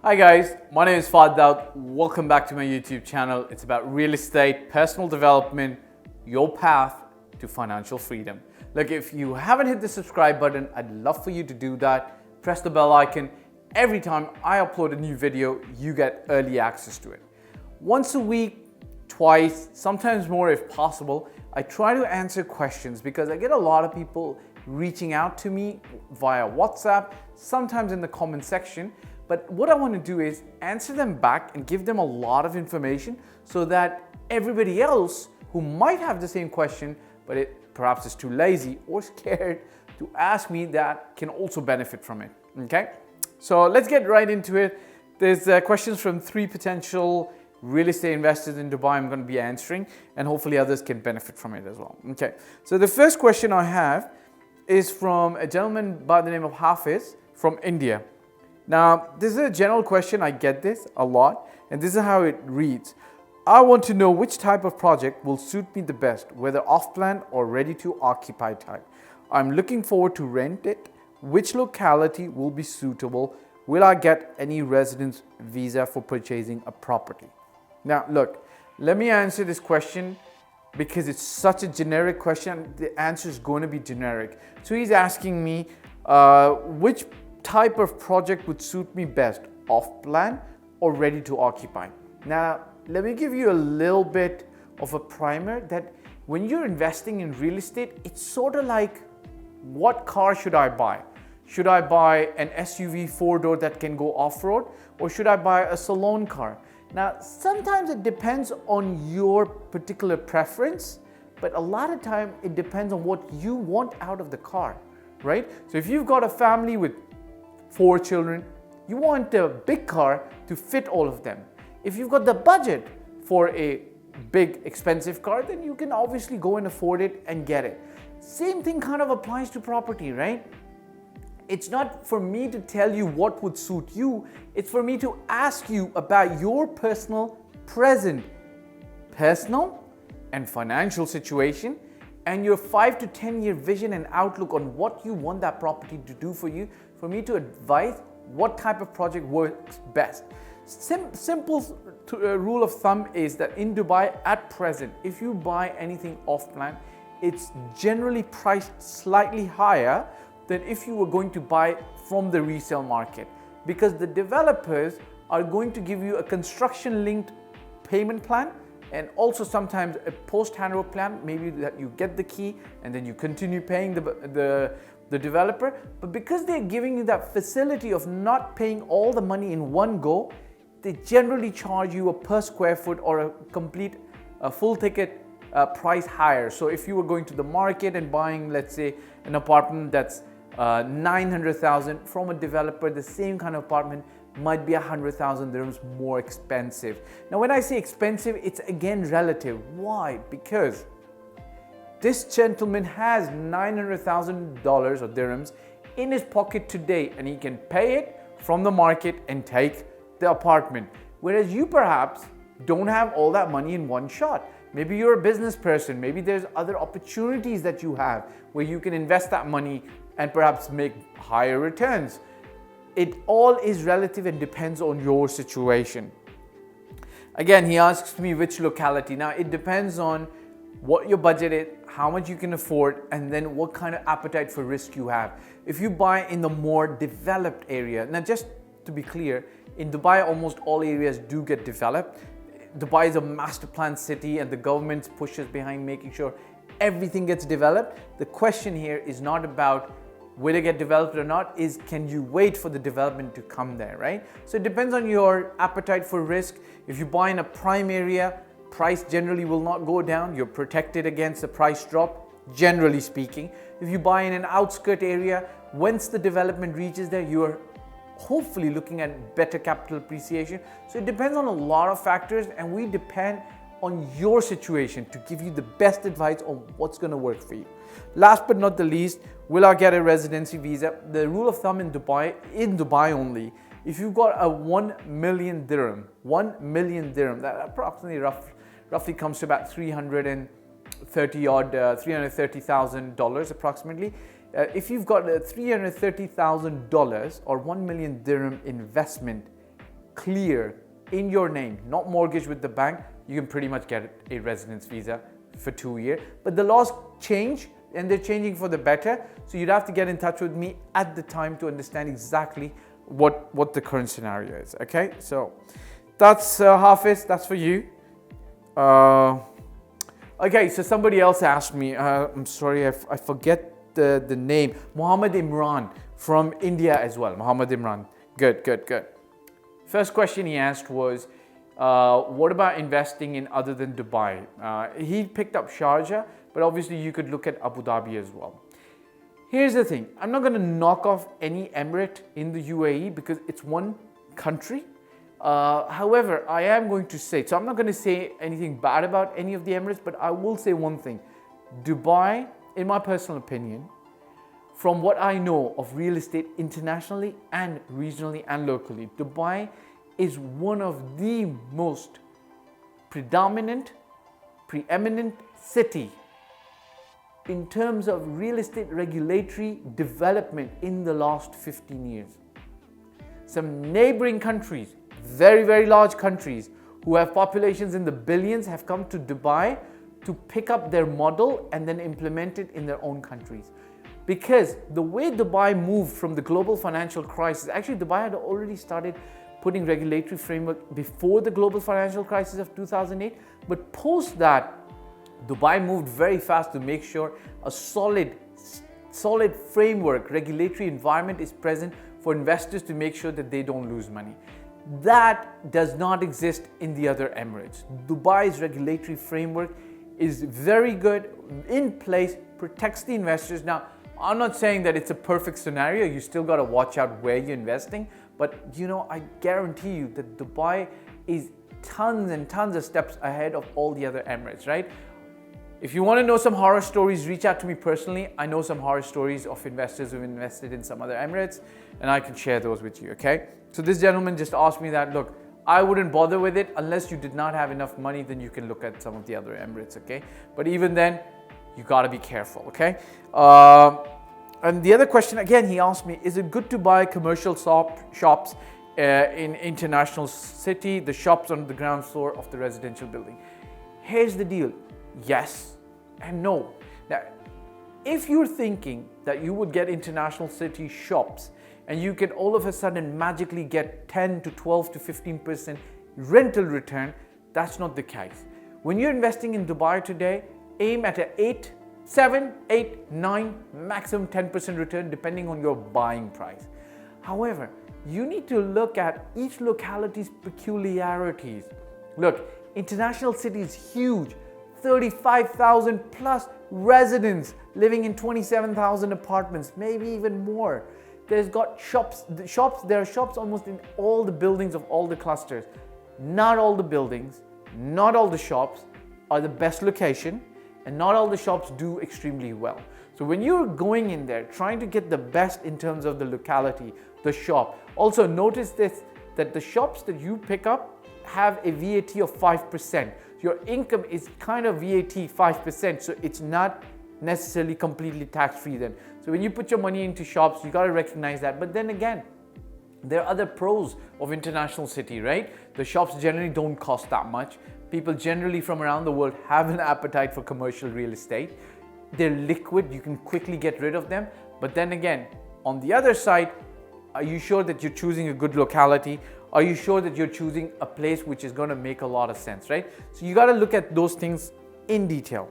Hi guys, my name is Fahd Dawood. Welcome back to my YouTube channel. It's about real estate, personal development, your path to financial freedom. Look, if you haven't hit the subscribe button, I'd love for you to do that. Press the bell icon. Every time I upload a new video, you get early access to it. Once a week, twice, sometimes more if possible, I try to answer questions because I get a lot of people reaching out to me via WhatsApp, sometimes in the comment section. But what I want to do is answer them back and give them a lot of information so that everybody else who might have the same question, but perhaps is too lazy or scared to ask me, that can also benefit from it. Okay, so let's get right into it. There's questions from 3 potential real estate investors in Dubai I'm going to be answering, and hopefully others can benefit from it as well. Okay, so the first question I have is from a gentleman by the name of Hafis from India. Now, this is a general question, I get this a lot, and this is how it reads. I want to know which type of project will suit me the best, whether off-plan or ready to occupy type. I'm looking forward to rent it. Which locality will be suitable? Will I get any residence visa for purchasing a property? Now, look, let me answer this question because it's such a generic question. The answer is going to be generic. So he's asking me which type of project would suit me best, off-plan or ready to occupy. Now, let me give you a little bit of a primer that when you're investing in real estate, it's sort of like, what car should I buy? Should I buy an SUV 4-door that can go off-road, or should I buy a salon car? Now, sometimes it depends on your particular preference, but a lot of time it depends on what you want out of the car, right? So if you've got a family with 4 children, you want a big car to fit all of them. If you've got the budget for a big expensive car, then you can obviously go and afford it and get it. Same thing kind of applies to property, right? It's not for me to tell you what would suit you. It's for me to ask you about your personal and financial situation, and your 5 to 10 year vision and outlook on what you want that property to do for you, for me to advise what type of project works best. Simple rule of thumb is that in Dubai at present, if you buy anything off-plan, it's generally priced slightly higher than if you were going to buy from the resale market, because the developers are going to give you a construction-linked payment plan, and also sometimes a post-handover plan, maybe that you get the key and then you continue paying the developer. But because they're giving you that facility of not paying all the money in one go, they generally charge you a per square foot or a complete full ticket price higher. So if you were going to the market and buying, let's say, an apartment that's 900,000 from a developer, the same kind of apartment might be 100,000 dirhams more expensive. Now, when I say expensive, it's again relative. Why? Because this gentleman has $900,000 or dirhams in his pocket today, and he can pay it from the market and take the apartment. Whereas you perhaps don't have all that money in one shot. Maybe you're a business person. Maybe there's other opportunities that you have where you can invest that money and perhaps make higher returns. It all is relative and depends on your situation. Again, he asks me which locality. Now, it depends on what your budget is, how much you can afford, and then what kind of appetite for risk you have. If you buy in the more developed area, now just to be clear, in Dubai, almost all areas do get developed. Dubai is a master plan city, and the government pushes behind making sure everything gets developed. The question here is not about will it get developed or not, is can you wait for the development to come there, right? So it depends on your appetite for risk. If you buy in a prime area, price generally will not go down. You're protected against the price drop, generally speaking. If you buy in an outskirt area, once the development reaches there, you're hopefully looking at better capital appreciation. So it depends on a lot of factors, and we depend on your situation to give you the best advice on what's going to work for you. Last but not the least, will I get a residency visa? The rule of thumb in Dubai only, if you've got a 1 million dirham, that approximately roughly comes to about $330,000 approximately. If you've got a $330,000 or 1 million dirham investment clear in your name, not mortgage with the bank, you can pretty much get a residence visa for 2 years. But the laws change and they're changing for the better. So you'd have to get in touch with me at the time to understand exactly what the current scenario is. Okay, so that's Hafis, that's for you. Okay, so somebody else asked me, I'm sorry, I forget the name, Muhammad Imran from India as well. Muhammad Imran, good. First question he asked was, what about investing in other than Dubai? He picked up Sharjah, but obviously you could look at Abu Dhabi as well. Here's the thing, I'm not going to knock off any emirate in the UAE because it's one country. However, I am going to say, so I'm not going to say anything bad about any of the emirates, but I will say one thing. Dubai, in my personal opinion, from what I know of real estate internationally and regionally and locally, Dubai is one of the most preeminent city in terms of real estate regulatory development in the last 15 years. Some neighboring countries, very large countries who have populations in the billions have come to Dubai to pick up their model and then implement it in their own countries. Because the way Dubai moved from the global financial crisis, actually Dubai had already started putting regulatory framework before the global financial crisis of 2008, but post that, Dubai moved very fast to make sure a solid framework, regulatory environment is present for investors to make sure that they don't lose money. That does not exist in the other emirates. Dubai's regulatory framework is very good, in place, protects the investors. Now, I'm not saying that it's a perfect scenario. You still got to watch out where you're investing. But I guarantee you that Dubai is tons and tons of steps ahead of all the other emirates, right? If you want to know some horror stories, reach out to me personally. I know some horror stories of investors who've invested in some other emirates, and I can share those with you, okay? So this gentleman just asked me that, look, I wouldn't bother with it unless you did not have enough money, then you can look at some of the other emirates, okay? But even then, you gotta be careful, okay? And the other question, again, he asked me, is it good to buy commercial shops in international city, the shops on the ground floor of the residential building? Here's the deal, yes and no. Now, if you're thinking that you would get international city shops and you can all of a sudden magically get 10 to 12 to 15% rental return, that's not the case. When you're investing in Dubai today, aim at a 7, 8, 9, maximum 10% return depending on your buying price. However, you need to look at each locality's peculiarities. Look, international city is huge, 35,000 plus residents living in 27,000 apartments, maybe even more. There's got there are shops almost in all the buildings of all the clusters. Not all the buildings, not all the shops are the best location, and not all the shops do extremely well. So when you're going in there, trying to get the best in terms of the locality, the shop. Also notice this, that the shops that you pick up have a VAT of 5%. Your income is kind of VAT 5%, so it's not necessarily completely tax-free then. So when you put your money into shops, you got to recognize that. But then again, there are other pros of international city, right? The shops generally don't cost that much. People generally from around the world have an appetite for commercial real estate. They're liquid, you can quickly get rid of them. But then again, on the other side, are you sure that you're choosing a good locality? Are you sure that you're choosing a place which is going to make a lot of sense, right? So you got to look at those things in detail.